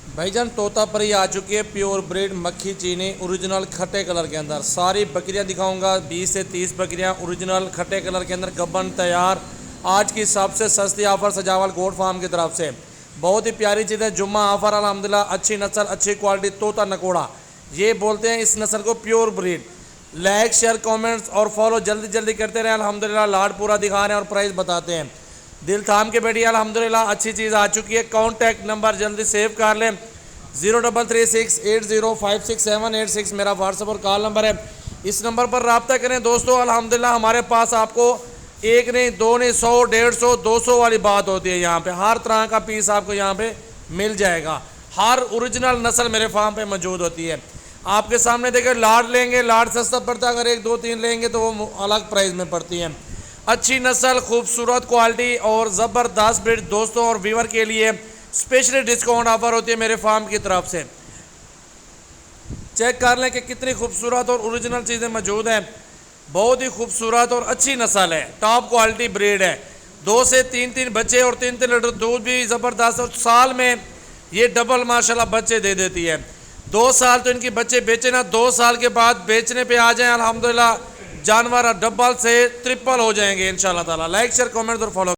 भाईजान तोतापरी आ चुकी है प्योर ब्रीड मक्खी चीनी ओरिजिनल खट्टे कलर के अंदर। सारी बकरियां दिखाऊंगा, 20 से 30 बकरियां ओरिजिनल खट्टे कलर के अंदर गब्बन तैयार। आज की सबसे सस्ती ऑफर सजावल गोट फार्म की तरफ से बहुत ही प्यारी चीज़ है। जुम्मा ऑफर अल्हम्दुलिल्लाह, अच्छी नस्ल अच्छी क्वालिटी तोता नकोड़ा ये बोलते हैं इस नस्ल को, pure breed. Like share comments और फॉलो जल्दी जल्दी करते रहे। अल्हम्दुलिल्लाह लाड पूरा दिखा रहे हैं और प्राइस बताते हैं। दिल थाम के बैठिए, अल्हम्दुलिल्लाह अच्छी चीज़ आ चुकी है। कॉन्टैक्ट नंबर जल्दी सेव कर लें, 0336805678 मेरा व्हाट्सएप और कॉल नंबर है। इस नंबर पर रब्ता करें दोस्तों। अल्हम्दुलिल्लाह हमारे पास आपको एक नहीं दो नहीं 100 150 200 वाली बात होती है। यहाँ पे हर तरह का पीस आपको यहाँ पे मिल जाएगा। हर ओरिजिनल नस्ल मेरे फार्म पे मौजूद होती है। आपके सामने देखिए, लाड लेंगे लाड सस्ता पड़ता है, अगर 1 2 3 लेंगे तो वो अलग प्राइस में पड़ती है। अच्छी नस्ल, खूबसूरत क्वालिटी और ज़बरदस्त ब्रीड दोस्तों और व्यूअर के लिए स्पेशली डिस्काउंट ऑफर होती है मेरे फार्म की तरफ से। चेक कर लें कि कितनी खूबसूरत और ओरिजिनल चीज़ें मौजूद हैं। बहुत ही खूबसूरत और अच्छी नस्ल है, टॉप क्वालिटी ब्रीड है। 2 से 3 बच्चे और 3 लीटर दूध भी ज़बरदस्त, और साल में ये डबल माशाल्लाह बच्चे दे देती है। 2 साल तो इनकी बच्चे बेचे ना, 2 साल के बाद बेचने पे आ जाएं अल्हम्दुलिल्लाह जानवर डबल से ट्रिपल हो जाएंगे इंशाल्लाह ताला। लाइक शेयर कमेंट और फॉलो